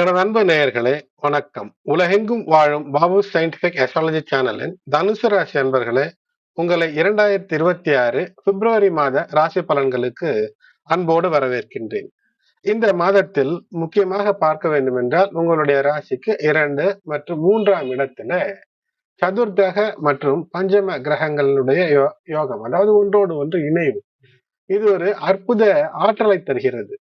எனது அன்பு நேயர்களே, வணக்கம். உலகெங்கும் வாழும் பாபு சயின்டிபிக் அஸ்ட்ராலஜி சேனலின் தனுசு ராசி அன்பர்களே, உங்களை 2026 பிப்ரவரி மாத ராசி பலன்களுக்கு அன்போடு வரவேற்கின்றேன். இந்த மாதத்தில் முக்கியமாக பார்க்க வேண்டும் என்றால், உங்களுடைய ராசிக்கு 2 மற்றும் 3ஆம் இடத்துல சதுர்தக மற்றும் பஞ்சம கிரகங்களுடைய யோகம், அதாவது ஒன்றோடு ஒன்று இணைவு. இது ஒரு அற்புத ஆற்றலை தருகிறது.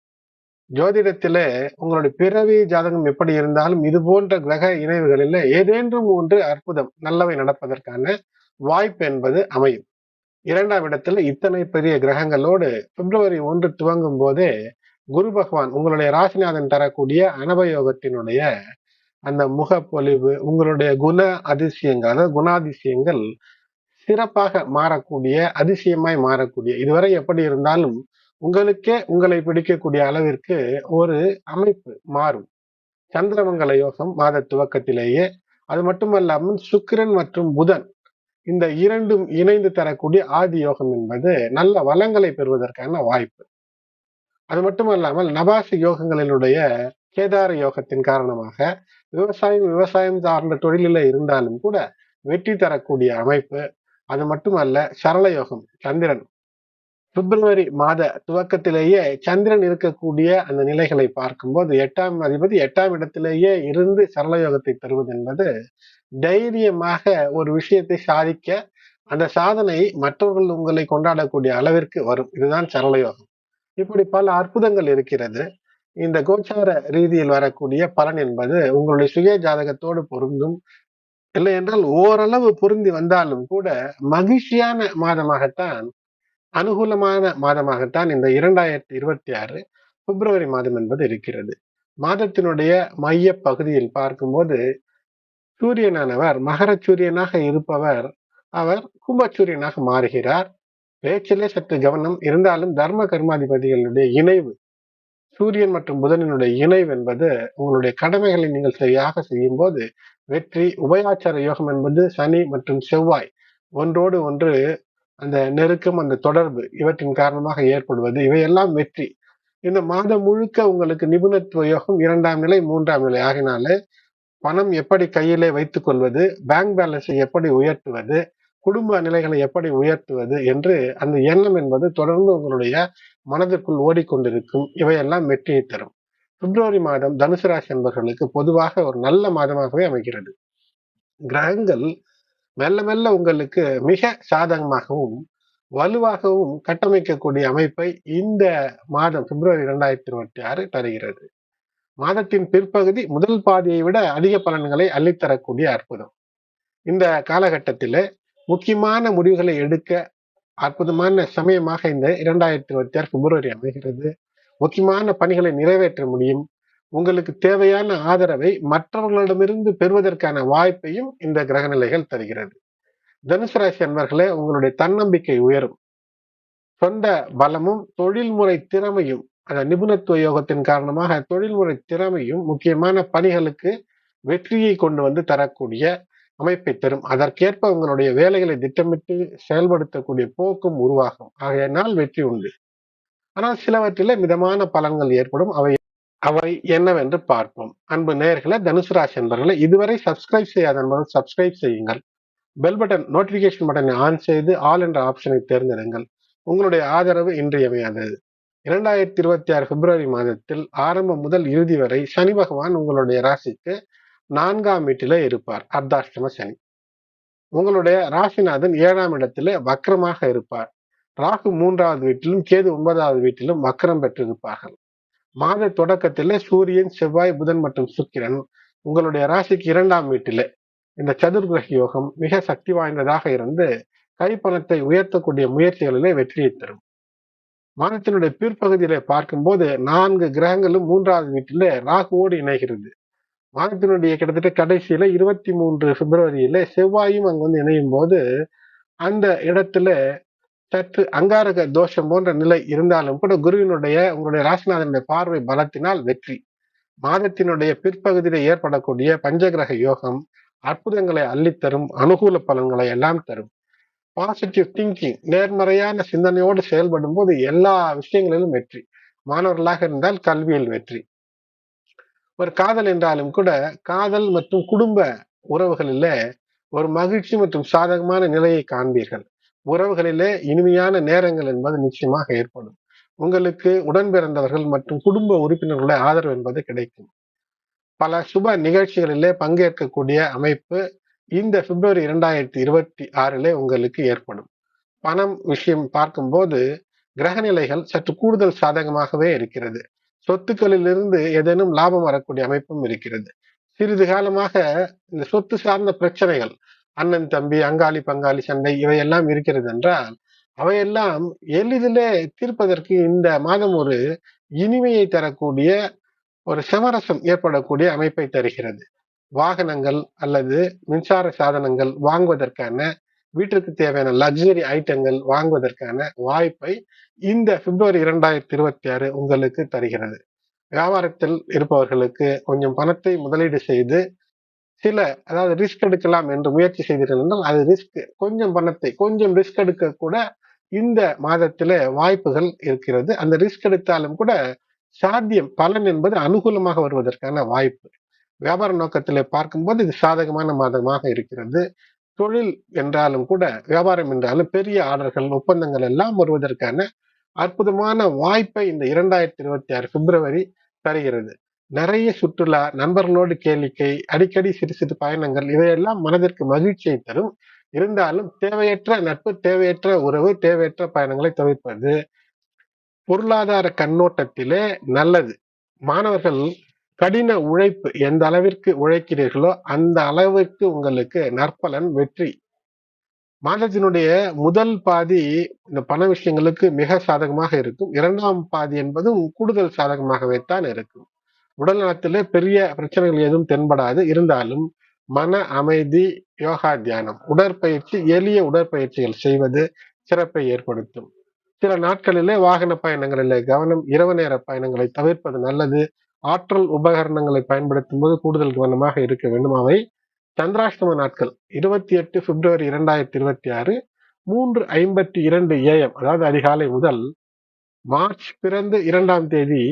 ஜோதிடத்திலே உங்களுடைய பிறவி ஜாதகம் எப்படி இருந்தாலும் இது போன்ற கிரக இணைவுகளில் ஏதேனும் ஒன்று அற்புதம் நல்லவை நடப்பதற்கான வாய்ப்பு என்பது அமையும். 2ஆம் இடத்துல இத்தனை பெரிய கிரகங்களோடு பிப்ரவரி 1 துவங்கும் போதே குரு பகவான் உங்களுடைய ராசிநாதன் தரக்கூடிய அனபயோகத்தினுடைய அந்த முகப்பொலிவு, உங்களுடைய குண அதிசயங்கள், அதாவது குணாதிசயங்கள் சிறப்பாக மாறக்கூடிய, அதிசயமாய் மாறக்கூடிய, இதுவரை எப்படி இருந்தாலும் உங்களுக்கே உங்களை பிடிக்கக்கூடிய அளவிற்கு ஒரு அமைப்பு மாறும். சந்திரமங்கல யோகம் மாத துவக்கத்திலேயே. அது மட்டுமல்லாமல் சுக்கிரன் மற்றும் புதன் இந்த இரண்டும் இணைந்து தரக்கூடிய ஆதி யோகம் என்பது நல்ல வளங்களை பெறுவதற்கான வாய்ப்பு. அது மட்டுமல்லாமல் நபாசி யோகங்களினுடைய கேதார யோகத்தின் காரணமாக விவசாயம் சார்ந்த தொழிலில் இருந்தாலும் கூட வெற்றி தரக்கூடிய அமைப்பு. அது மட்டுமல்ல, சரள யோகம் சந்திரன் பிப்ரவரி மாத துவக்கத்திலேயே சந்திரன் இருக்கக்கூடிய அந்த நிலைகளை பார்க்கும்போது 8ஆம் அதிபதி 8ஆம் இடத்திலேயே இருந்து சரள யோகத்தை தருவது என்பது தைரியமாக ஒரு விஷயத்தை சாதிக்க, அந்த சாதனை மற்றவர்கள் உங்களை கொண்டாடக்கூடிய அளவிற்கு வரும். இதுதான் சரள யோகம். இப்படி பல அற்புதங்கள் இருக்கிறது. இந்த கோச்சார ரீதியில் வரக்கூடிய பலன் என்பது உங்களுடைய சுய ஜாதகத்தோடு பொருந்தும். இல்லை என்றால் ஓரளவு பொருந்தி வந்தாலும் கூட மகிழ்ச்சியான மாதமாகத்தான், அனுகூலமான மாதமாகத்தான் இந்த 2026 பிப்ரவரி மாதம் என்பது இருக்கிறது. மாதத்தினுடைய மைய பகுதியில் பார்க்கும்போது சூரியனானவர் மகர சூரியனாக இருப்பவர் அவர் கும்பசூரியனாக மாறுகிறார். பேச்சிலே சற்று கவனம் இருந்தாலும் தர்ம கர்மாதிபதிகளுடைய இணைவு, சூரியன் மற்றும் புதனினுடைய இணைவு என்பது உங்களுடைய கடமைகளை நீங்கள் சரியாக செய்யும் போது வெற்றி. உபயாச்சார யோகம் என்பது சனி மற்றும் செவ்வாய் ஒன்றோடு ஒன்று அந்த நெருக்கம், அந்த தொடர்பு இவற்றின் காரணமாக ஏற்படுவது, இவையெல்லாம் வெற்றி. இந்த மாதம் முழுக்க உங்களுக்கு நிபுணத்துவ யோகம் 2ஆம் நிலை 3ஆம் நிலை ஆகினாலே பணம் எப்படி கையிலே வைத்துக் கொள்வது, பேங்க் பேலன்ஸை எப்படி உயர்த்துவது, குடும்ப நிலைகளை எப்படி உயர்த்துவது என்று அந்த எண்ணம் என்பது தொடர்ந்து உங்களுடைய மனதிற்குள் ஓடிக்கொண்டிருக்கும். இவையெல்லாம் வெற்றியை தரும். பிப்ரவரி மாதம் தனுசு ராசி என்பவர்களுக்கு பொதுவாக ஒரு நல்ல மாதமாகவே அமைகிறது. கிரகங்கள் மெல்ல மெல்ல உங்களுக்கு மிக சாதகமாகவும் வலுவாகவும் கட்டமைக்கக்கூடிய அமைப்பை இந்த மாதம் பிப்ரவரி 2026 தருகிறது. மாதத்தின் பிற்பகுதி முதல் பாதியை விட அதிக பலன்களை அள்ளித்தரக்கூடிய அற்புதம். இந்த காலகட்டத்திலே முக்கியமான முடிவுகளை எடுக்க அற்புதமான சமயமாக இந்த 2026 பிப்ரவரி அமைகிறது. முக்கியமான பணிகளை நிறைவேற்ற முடியும். உங்களுக்கு தேவையான ஆதரவை மற்றவர்களிடமிருந்து பெறுவதற்கான வாய்ப்பையும் இந்த கிரகநிலைகள் தருகிறது. தனுசு ராசி அன்பர்களே, உங்களுடைய தன்னம்பிக்கை உயரும். சொந்த பலமும் தொழில்முறை திறமையும், அந்த நிபுணத்துவ யோகத்தின் காரணமாக தொழில்முறை திறமையும் முக்கியமான பணிகளுக்கு வெற்றியை கொண்டு வந்து தரக்கூடிய அமைப்பை தரும். அதற்கேற்ப உங்களுடைய வேலைகளை திட்டமிட்டு செயல்படுத்தக்கூடிய போக்கும் உருவாகும். ஆகையினால் வெற்றி உண்டு. ஆனால் சிலவற்றிலே மிதமான பலன்கள் ஏற்படும். அவை என்னவென்று பார்ப்போம். அன்பு நேயர்களே, தனுசு ராசி அன்பர்களே, இதுவரை சப்ஸ்கிரைப் செய்யாத நண்பர்கள் சப்ஸ்கிரைப் செய்யுங்கள். பெல் பட்டன், நோட்டிபிகேஷன் பட்டனை ஆன் செய்து ஆல் என்ற ஆப்ஷனை தேர்ந்தெடுங்கள். உங்களுடைய ஆதரவு இன்றியமையாதது. 2026 பிப்ரவரி மாதத்தில் ஆரம்பம் முதல் இறுதி வரை சனி பகவான் உங்களுடைய ராசிக்கு 4ஆம் வீட்டிலே இருப்பார். அர்த்தாஷ்டம சனி. உங்களுடைய ராசிநாதன் 7ஆம் இடத்திலே வக்ரமாக இருப்பார். ராகு 3ஆவது வீட்டிலும் கேது 9ஆவது வீட்டிலும் வக்ரம் பெற்றிருப்பார்கள். மாத தொடக்கத்திலே சூரியன், செவ்வாய், புதன் மற்றும் சுக்கிரன் உங்களுடைய ராசிக்கு 2ஆம் வீட்டிலே இந்த சதுர்கிரக யோகம் மிக சக்தி வாய்ந்ததாக இருந்து கைப்பணத்தை உயர்த்தக்கூடிய முயற்சிகளிலே வெற்றியை தரும். மாதத்தினுடைய பிற்பகுதியிலே பார்க்கும்போது 4 கிரகங்களும் 3ஆவது வீட்டிலே ராகுவோடு இணைகிறது. மாதத்தினுடைய கிட்டத்தட்ட கடைசியில 23 பிப்ரவரியில செவ்வாயும் அங்கு வந்து இணையும் போது அந்த இடத்துல சற்று அங்காரக தோஷம் போன்ற நிலை இருந்தாலும் கூட குருவினுடைய உங்களுடைய ராசிநாதனுடைய பார்வை பலத்தினால் வெற்றி. மாதத்தினுடைய பிற்பகுதியில ஏற்படக்கூடிய பஞ்சகிரக யோகம் அற்புதங்களை அள்ளித்தரும், அனுகூல பலன்களை எல்லாம் தரும். பாசிட்டிவ் திங்கிங், நேர்மறையான சிந்தனையோடு செயல்படும் போது எல்லா விஷயங்களிலும் வெற்றி. மாணவர்களாக இருந்தால் கல்வியில் வெற்றி. ஒரு காதல் என்றாலும் கூட காதல் மற்றும் குடும்ப உறவுகளிலே ஒரு மகிழ்ச்சி மற்றும் சாதகமான நிலையை காண்பீர்கள். உறவுகளிலே இனிமையான நேரங்கள் என்பது நிச்சயமாக ஏற்படும். உங்களுக்கு உடன் பிறந்தவர்கள் மற்றும் குடும்ப உறுப்பினர்களுடைய ஆதரவு என்பது கிடைக்கும். பல சுப நிகழ்ச்சிகளிலே பங்கேற்கக்கூடிய அமைப்பு இந்த பிப்ரவரி 2026 உங்களுக்கு ஏற்படும். பணம் விஷயம் பார்க்கும்போது கிரகநிலைகள் சற்று கூடுதல் சாதகமாகவே இருக்கிறது. சொத்துக்களிலிருந்து ஏதேனும் லாபம் வரக்கூடிய அமைப்பும் இருக்கிறது. சிறிது காலமாக இந்த சொத்து சார்ந்த பிரச்சனைகள், அண்ணன் தம்பி, அங்காளி பங்காளி சண்டை இவையெல்லாம் இருக்கிறது என்றால் அவையெல்லாம் எளிதிலே தீர்ப்பதற்கு இந்த மாதம் ஒரு இனிமையை தரக்கூடிய ஒரு சமரசம் ஏற்படக்கூடிய அமைப்பை தருகிறது. வாகனங்கள் அல்லது மின்சார சாதனங்கள் வாங்குவதற்கான, வீட்டிற்கு தேவையான லக்ஸரி ஐட்டங்கள் வாங்குவதற்கான வாய்ப்பை இந்த பிப்ரவரி 2026 உங்களுக்கு தருகிறது. வியாபாரத்தில் இருப்பவர்களுக்கு கொஞ்சம் பணத்தை முதலீடு செய்து சில அதாவது ரிஸ்க் எடுக்கலாம் என்று முயற்சி செய்தீர்கள் என்றால் அது ரிஸ்க், கொஞ்சம் பணத்தை கொஞ்சம் ரிஸ்க் எடுக்க கூட இந்த மாதத்திலே வாய்ப்புகள் இருக்கிறது. அந்த ரிஸ்க் எடுத்தாலும் கூட சாத்தியம், பலன் என்பது அனுகூலமாக வருவதற்கான வாய்ப்பு. வியாபார நோக்கத்திலே பார்க்கும்போது இது சாதகமான மாதமாக இருக்கிறது. தொழில் என்றாலும் கூட, வியாபாரம் என்றாலும் பெரிய ஆர்டர்கள், ஒப்பந்தங்கள் எல்லாம் வருவதற்கான அற்புதமான வாய்ப்பை இந்த 2026 பிப்ரவரி தருகிறது. நிறைய சுற்றுலா, நண்பர்களோடு கேளிக்கை, அடிக்கடி சிறு சிறு பயணங்கள் இவையெல்லாம் மனதிற்கு மகிழ்ச்சியை தரும். இருந்தாலும் தேவையற்ற நட்பு, தேவையற்ற உறவு, தேவையற்ற பயணங்களை தவிர்ப்பது பொருளாதார கண்ணோட்டத்திலே நல்லது. மாணவர்கள் கடின உழைப்பு எந்த அளவிற்கு உழைக்கிறீர்களோ அந்த அளவிற்கு உங்களுக்கு நற்பலன், வெற்றி. மாதத்தினுடைய முதல் பாதி இந்த பண விஷயங்களுக்கு மிக சாதகமாக இருக்கும். 2ஆம் பாதி என்பதும் கூடுதல் சாதகமாகவே தான் இருக்கும். உடல் நலத்திலே பெரிய பிரச்சனைகள் எதுவும் தென்படாது. இருந்தாலும் மன அமைதி, யோகா, தியானம், உடற்பயிற்சி, எளிய உடற்பயிற்சிகள் செய்வது சிறப்பை ஏற்படுத்தும். சில நாட்களிலே வாகன பயணங்களிலே கவனம், இரவு நேர பயணங்களை தவிர்ப்பது நல்லது. ஆற்றல் உபகரணங்களை பயன்படுத்தும் போது கூடுதல் கவனமாக இருக்க வேண்டும். அவை சந்திராஷ்டம நாட்கள் 28 பிப்ரவரி 2026 3:52 AM, அதாவது அதிகாலை முதல் மார்ச் பிறந்து 2ஆம் தேதி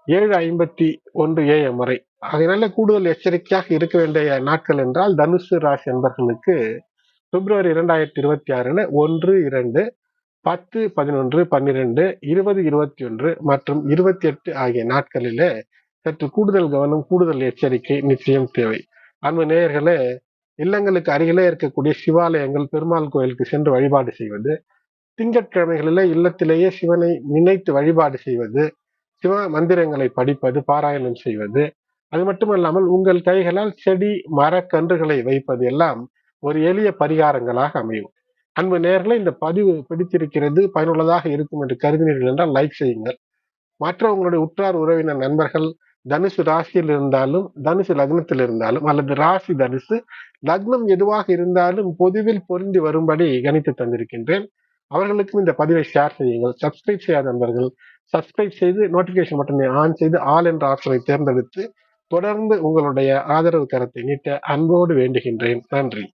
7:51 AM வரை. அதனால கூடுதல் எச்சரிக்கையாக இருக்க வேண்டிய நாட்கள் என்றால் தனுசு ராசி அன்பர்களுக்கு பிப்ரவரி 2026 1, 2, 10, 11, 12, 20, 21 மற்றும் 28 ஆகிய நாட்களிலே சற்று கூடுதல் கவனம், கூடுதல் எச்சரிக்கை நிச்சயம் தேவை. அன்பு நேயர்களே, இல்லங்களுக்கு அருகிலே இருக்கக்கூடிய சிவாலயங்கள், பெருமாள் கோயிலுக்கு சென்று வழிபாடு செய்வது, திங்கட்கிழமைகளிலே இல்லத்திலேயே சிவனை நினைத்து வழிபாடு செய்வது, சிவ மந்திரங்களை படிப்பது, பாராயணம் செய்வது, அது மட்டுமல்லாமல் உங்கள் கைகளால் செடி, மரக்கன்றுகளை வைப்பது எல்லாம் ஒரு எளிய பரிகாரங்களாக அமையும். அன்பு நேயர்களே, இந்த பதிவு பிடித்திருக்கிறது, பயனுள்ளதாக இருக்கும் என்று கருதினீர்கள் என்றால் லைக் செய்யுங்கள். மற்ற உங்களுடைய உற்றார் உறவினர் நண்பர்கள் தனுசு ராசியில் இருந்தாலும், தனுசு லக்னத்தில் இருந்தாலும், அல்லது ராசி தனுசு லக்னம் எதுவாக இருந்தாலும் பொதுவில் பொருந்தி வரும்படி கணித்து தந்திருக்கின்றேன். அவர்களுக்கும் இந்த பதிவை ஷேர் செய்யுங்கள். சப்ஸ்கிரைப் செய்யாத நண்பர்கள் சப்ஸ்கிரைப் செய்து நோட்டிபிகேஷன் பட்டனை ஆன் செய்து ஆல் என்ற ஆப்ஷனை தேர்ந்தெடுத்து தொடர்ந்து உங்களுடைய ஆதரவு கரத்தை நீட்ட அன்போடு வேண்டுகின்றேன். நன்றி.